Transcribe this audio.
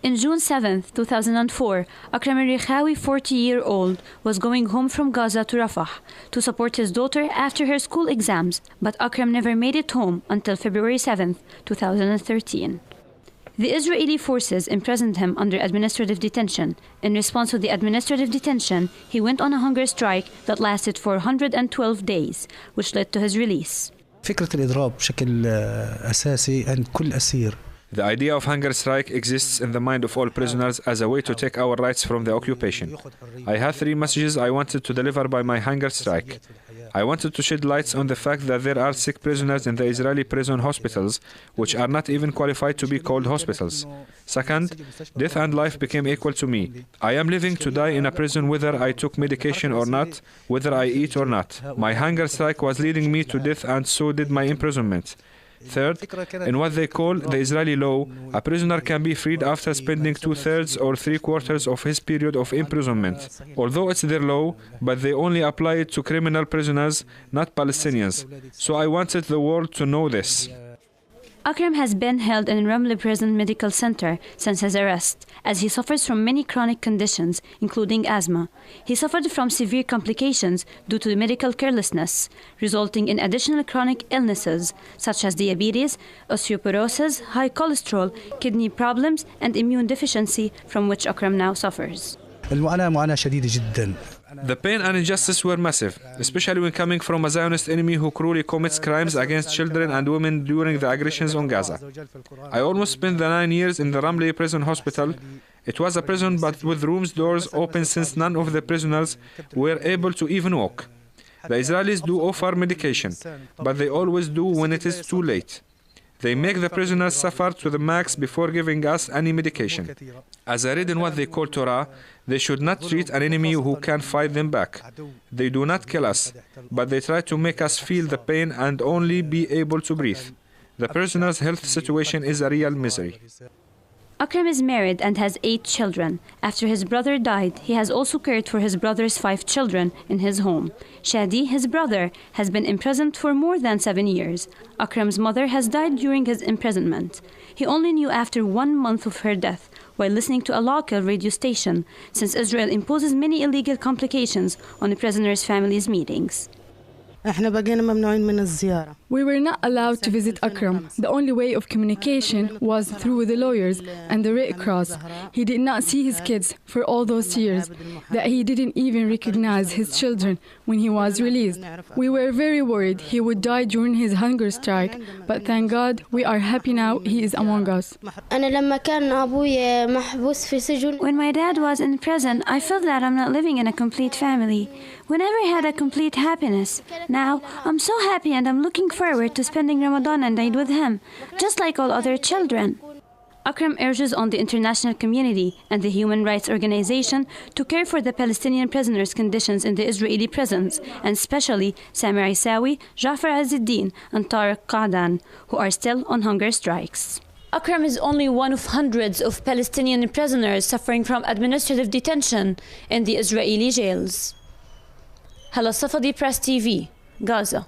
In June 7, 2004, Akram al-Rikhawi, 40-year-old, was going home from Gaza to Rafah to support his daughter after her school exams, but Akram never made it home until February 7, 2013. The Israeli forces imprisoned him under administrative detention. In response to the administrative detention, he went on a hunger strike that lasted for 112 days, which led to his release. فكرة الإضراب بشكل أساسي أن كل أسير. The idea of hunger strike exists in the mind of all prisoners as a way to take our rights from the occupation. I had 3 messages I wanted to deliver by my hunger strike. I wanted to shed lights on the fact that there are sick prisoners in the Israeli prison hospitals, which are not even qualified to be called hospitals. Second, death and life became equal to me. I am living to die in a prison whether I took medication or not, whether I eat or not. My hunger strike was leading me to death, and so did my imprisonment. Third, in what they call the Israeli law, a prisoner can be freed after spending 2/3 or 3/4 of his period of imprisonment. Although it's their law, but they only apply it to criminal prisoners, not Palestinians. So I wanted the world to know this. Akram has been held in Ramle Prison Medical Center since his arrest, as he suffers from many chronic conditions, including asthma. He suffered from severe complications due to medical carelessness, resulting in additional chronic illnesses such as diabetes, osteoporosis, high cholesterol, kidney problems, and immune deficiency, from which Akram now suffers. المعاناة معاناة شديدة جدا. The pain and injustice were massive, especially when coming from a Zionist enemy who cruelly commits crimes against children and women during the aggressions on Gaza. I almost spent the 9 years in the Ramle Prison Hospital. It was a prison but with rooms doors open since none of the prisoners were able to even walk. The Israelis do offer medication, but they always do when it is too late. They make the prisoners suffer to the max before giving us any medication. As I read in what they call Torah, they should not treat an enemy who can fight them back. They do not kill us, but they try to make us feel the pain and only be able to breathe. The prisoner's health situation is a real misery. Akram is married and has 8 children. After his brother died, he has also cared for his brother's 5 children in his home. Shadi, his brother, has been imprisoned for more than 7 years. Akram's mother has died during his imprisonment. He only knew after 1 month of her death while listening to a local radio station, since Israel imposes many illegal complications on the prisoners' families' meetings. We were not allowed to visit Akram. The only way of communication was through the lawyers and the Red Cross. He did not see his kids for all those years, that he didn't even recognize his children when he was released. We were very worried he would die during his hunger strike, but thank God we are happy now he is among us. When my dad was in prison, I felt that I'm not living in a complete family. We never had a complete happiness. Now, I'm so happy and I'm looking forward to spending Ramadan and Eid with him, just like all other children. Akram urges on the international community and the human rights organization to care for the Palestinian prisoners' conditions in the Israeli prisons, and especially Samir Isawi, Jafar Azzeddin, and Tariq Qa'dan, who are still on hunger strikes. Akram is only one of hundreds of Palestinian prisoners suffering from administrative detention in the Israeli jails. Hala Safadi Press TV, Gaza.